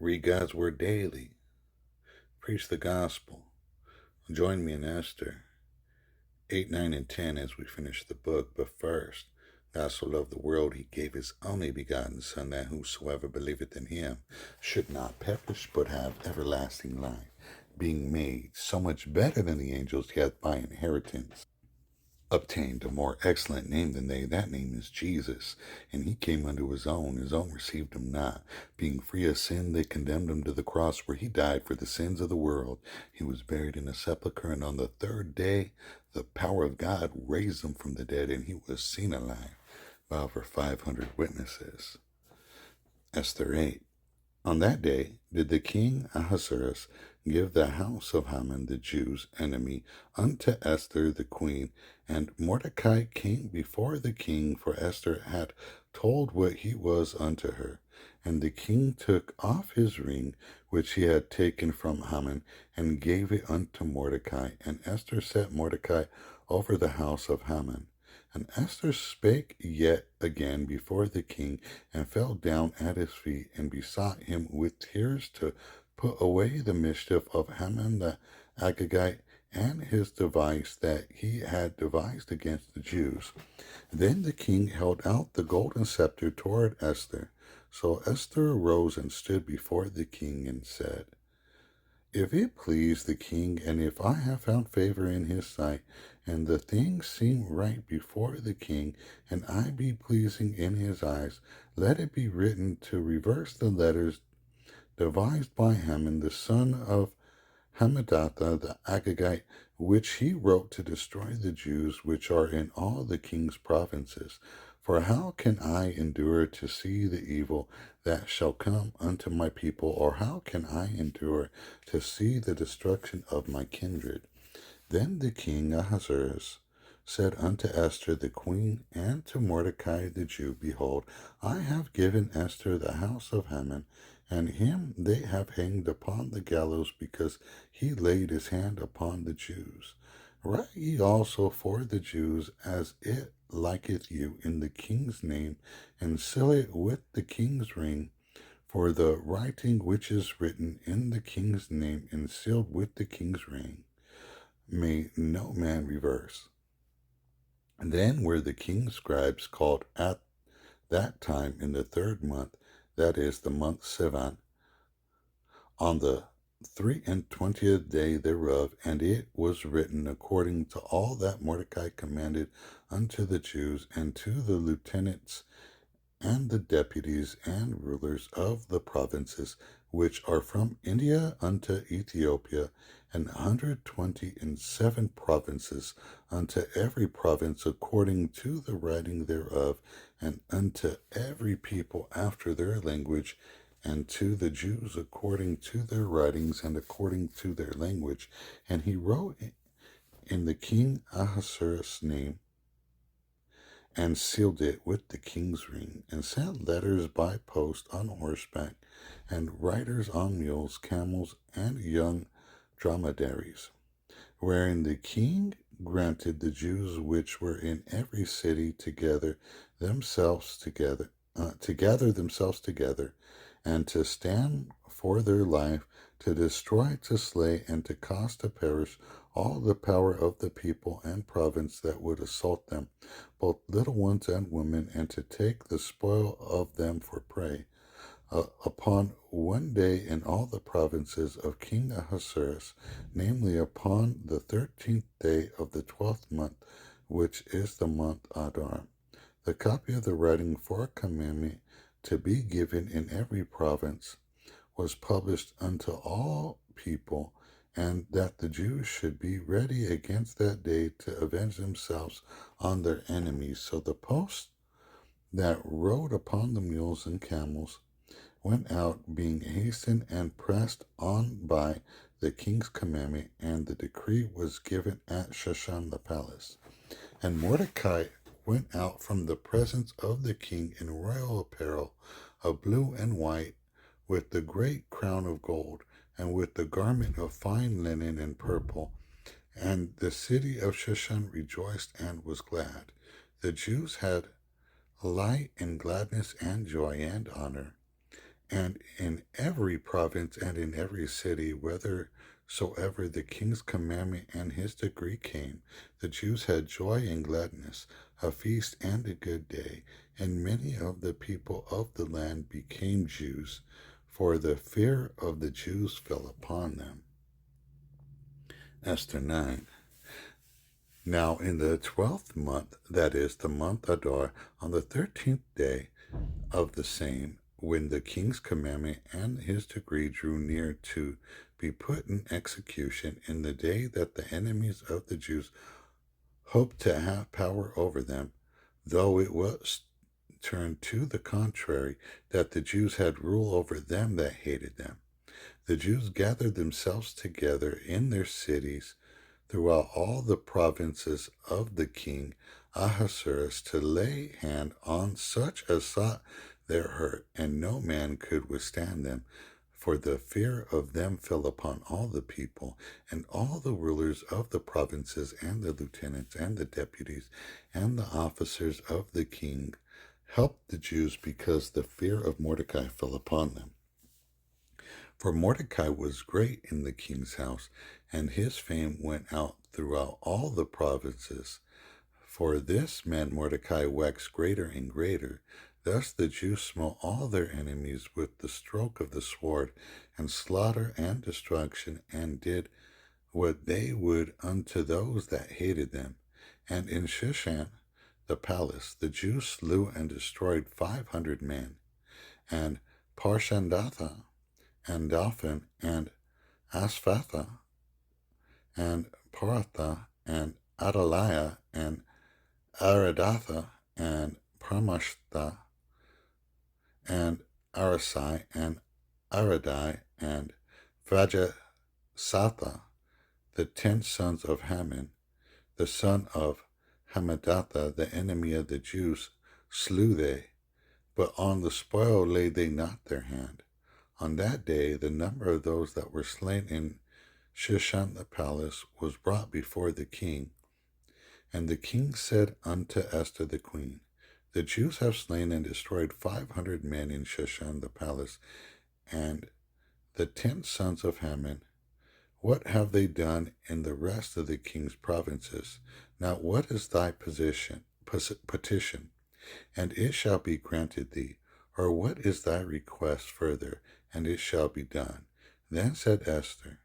Read God's Word daily. Preach the gospel. Join me in Esther 8, 9, and 10 as we finish the book. But first, God so loved the world, he gave his only begotten Son, that whosoever believeth in him should not perish, but have everlasting life, being made so much better than the angels, yet by inheritance obtained a more excellent name than they. That name is Jesus. And he came unto his own received him not. Being free of sin, they condemned him to the cross, where he died for the sins of the world. He was buried in a sepulchre, and on the third day the power of God raised him from the dead, and he was seen alive by over 500 witnesses. Esther 8. On that day did the king Ahasuerus give the house of Haman the Jews' enemy unto Esther the queen, and Mordecai came before the king, for Esther had told what he was unto her. And the king took off his ring, which he had taken from Haman, and gave it unto Mordecai. And Esther set Mordecai over the house of Haman. And Esther spake yet again before the king, and fell down at his feet, and besought him with tears to put away the mischief of Haman the Agagite, and his device that he had devised against the Jews. Then the king held out the golden scepter toward Esther. So Esther arose and stood before the king, and said, If it please the king, and if I have found favor in his sight, and the thing seem right before the king, and I be pleasing in his eyes, let it be written to reverse the letters devised by Haman the son of Hammedatha the Agagite, which he wrote to destroy the Jews which are in all the king's provinces. For how can I endure to see the evil that shall come unto my people, or how can I endure to see the destruction of my kindred? Then the king Ahasuerus said unto Esther the queen, and to Mordecai the Jew, Behold, I have given Esther the house of Haman, and him they have hanged upon the gallows, because he laid his hand upon the Jews. Write ye also for the Jews as it liketh you in the king's name, and seal it with the king's ring. For the writing which is written in the king's name and sealed with the king's ring may no man reverse. And then were the king's scribes called at that time in the 3rd month, that is the month Sivan, on the 23rd day thereof, and it was written according to all that Mordecai commanded unto the Jews, and to the lieutenants and the deputies and rulers of the provinces which are from India unto Ethiopia, and 127 provinces, unto every province according to the writing thereof, and unto every people after their language, and to the Jews according to their writings and according to their language. And he wrote in the king Ahasuerus' name, and sealed it with the king's ring, and sent letters by post on horseback, and riders on mules, camels, and young dromedaries, wherein the king granted the Jews which were in every city to gather themselves together, and to stand for their life, to destroy, to slay, and to cause to perish all the power of the people and province that would assault them, both little ones and women, and to take the spoil of them for prey. Upon one day in all the provinces of King Ahasuerus, namely upon the 13th day of the 12th month, which is the month Adar, the copy of the writing for a commandment to be given in every province was published unto all people, and that the Jews should be ready against that day to avenge themselves on their enemies. So the post that rode upon the mules and camels went out, being hastened and pressed on by the king's commandment, and the decree was given at Shushan the palace. And Mordecai went out from the presence of the king in royal apparel of blue and white, with the great crown of gold, and with the garment of fine linen and purple. And the city of Shushan rejoiced and was glad. The Jews had light and gladness and joy and honor. And in every province and in every city, whithersoever the king's commandment and his decree came, the Jews had joy and gladness, a feast and a good day. And many of the people of the land became Jews, for the fear of the Jews fell upon them. Esther 9. Now in the 12th month, that is, the month Adar, on the 13th day of the same, when the king's commandment and his decree drew near to be put in execution, in the day that the enemies of the Jews hoped to have power over them, though it was turned to the contrary, that the Jews had rule over them that hated them. The Jews gathered themselves together in their cities throughout all the provinces of the king Ahasuerus to lay hand on such as sought their hurt, and no man could withstand them. For the fear of them fell upon all the people, and all the rulers of the provinces, and the lieutenants, and the deputies, and the officers of the king helped the Jews, because the fear of Mordecai fell upon them. For Mordecai was great in the king's house, and his fame went out throughout all the provinces. For this meant Mordecai waxed greater and greater. Thus the Jews smote all their enemies with the stroke of the sword, and slaughter and destruction, and did what they would unto those that hated them. And in Shushan, the palace, the Jews slew and destroyed 500 men. And Parshandatha, and Dalphon, and Asphatha, and Paratha, and Adaliah, and Aradatha, and Parmashtha, and Arasai, and Aradai, and Vajasatha, the 10 sons of Haman, the son of Hamadatha, the enemy of the Jews, slew they, but on the spoil laid they not their hand. On that day, the number of those that were slain in Shushan the palace was brought before the king. And the king said unto Esther the queen, The Jews have slain and destroyed 500 men in Shushan the palace, and the 10 sons of Haman. What have they done in the rest of the king's provinces? Now what is thy petition? And it shall be granted thee. Or what is thy request further? And it shall be done. Then said Esther,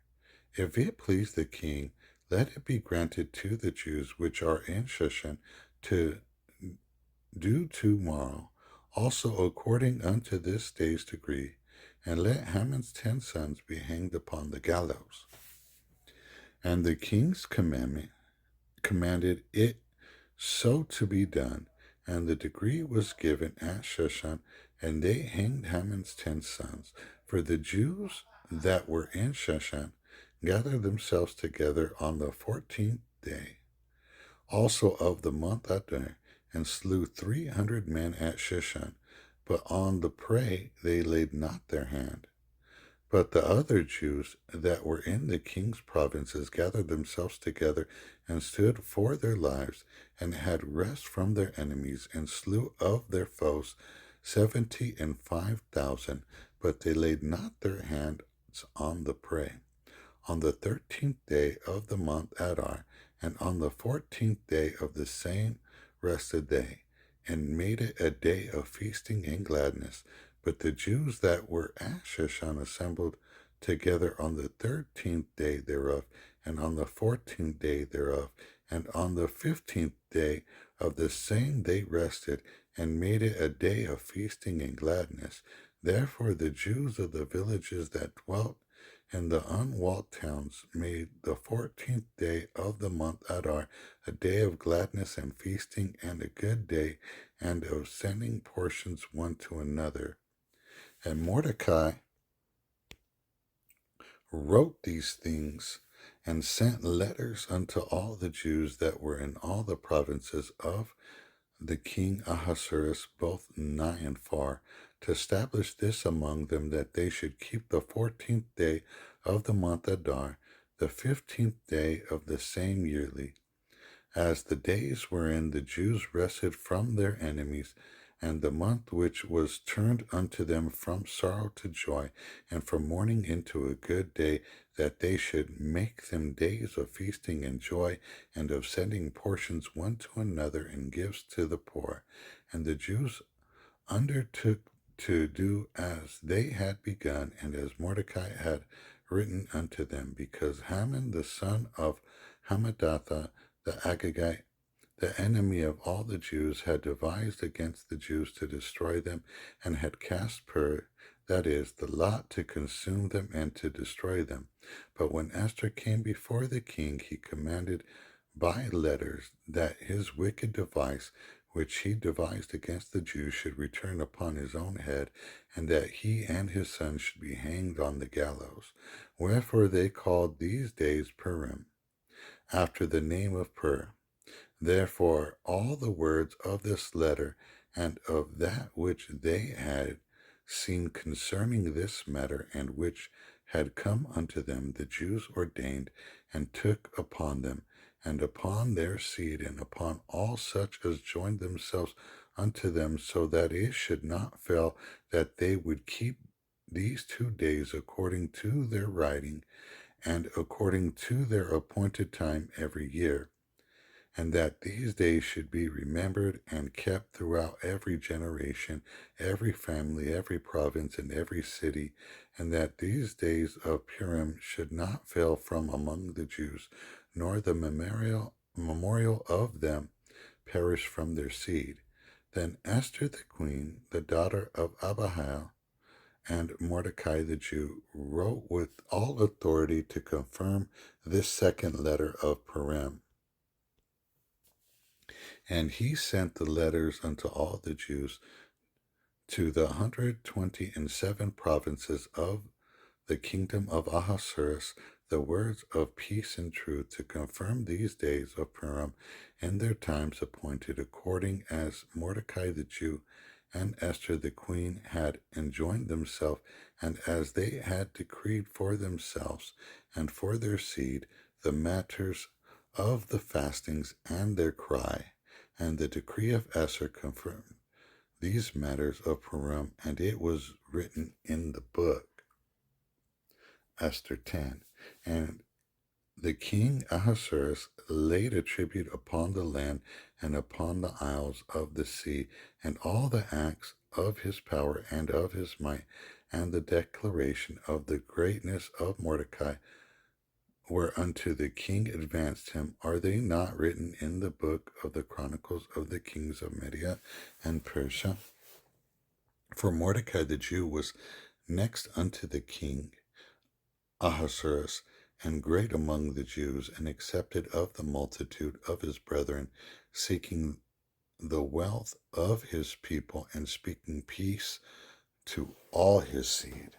If it please the king, let it be granted to the Jews which are in Shushan to do tomorrow, also according unto this day's decree, and let Haman's 10 sons be hanged upon the gallows. And the king's commanded it so to be done, and the decree was given at Shushan, and they hanged Haman's 10 sons. For the Jews that were in Shushan gathered themselves together on the 14th day, also of the month Adar, and slew 300 men at Shushan, but on the prey they laid not their hand. But the other Jews that were in the king's provinces gathered themselves together and stood for their lives, and had rest from their enemies, and slew of their foes 75,000, but they laid not their hands on the prey. On the 13th day of the month Adar, and on the 14th day of the same rested they, and made it a day of feasting and gladness. But the Jews that were at Shushan assembled together on the 13th day thereof, and on the 14th day thereof, and on the 15th day of the same they rested, and made it a day of feasting and gladness. Therefore the Jews of the villages that dwelt in the unwalled towns made the 14th day of the month Adar a day of gladness and feasting, and a good day, and of sending portions one to another. And Mordecai wrote these things, and sent letters unto all the Jews that were in all the provinces of the king Ahasuerus, both nigh and far, to establish this among them, that they should keep the 14th day of the month Adar, the 15th day of the same yearly, as the days wherein the Jews rested from their enemies, and the month which was turned unto them from sorrow to joy, and from mourning into a good day, that they should make them days of feasting and joy, and of sending portions one to another and gifts to the poor. And the Jews undertook to do as they had begun, and as Mordecai had written unto them, because Haman the son of Hammedatha the Agagite, the enemy of all the Jews, had devised against the Jews to destroy them, and had cast that is, the lot to consume them and to destroy them. But when Esther came before the king, he commanded by letters that his wicked device, which he devised against the Jews, should return upon his own head, and that he and his sons should be hanged on the gallows. Wherefore they called these days Purim, after the name of Pur. Therefore all the words of this letter and of that which they had seen concerning this matter, and which had come unto them, the Jews ordained and took upon them, and upon their seed, and upon all such as joined themselves unto them, so that it should not fail that they would keep these 2 days according to their writing, and according to their appointed time every year, and that these days should be remembered and kept throughout every generation, every family, every province, and every city, and that these days of Purim should not fail from among the Jews, nor the memorial of them perish from their seed. Then Esther the queen, the daughter of Abihail, and Mordecai the Jew, wrote with all authority to confirm this second letter of Purim. And he sent the letters unto all the Jews to the 127 provinces of the kingdom of Ahasuerus, the words of peace and truth, to confirm these days of Purim in their times appointed, according as Mordecai the Jew and Esther the queen had enjoined themselves, and as they had decreed for themselves and for their seed the matters of the fastings and their cry. And the decree of Esther confirmed these matters of Purim, and it was written in the book. Esther 10. And the king Ahasuerus laid a tribute upon the land and upon the isles of the sea, and all the acts of his power and of his might, and the declaration of the greatness of Mordecai, whereunto the king advanced him, are they not written in the book of the chronicles of the kings of Media and Persia? For Mordecai the Jew was next unto the king Ahasuerus, and great among the Jews, and accepted of the multitude of his brethren, seeking the wealth of his people, and speaking peace to all his seed.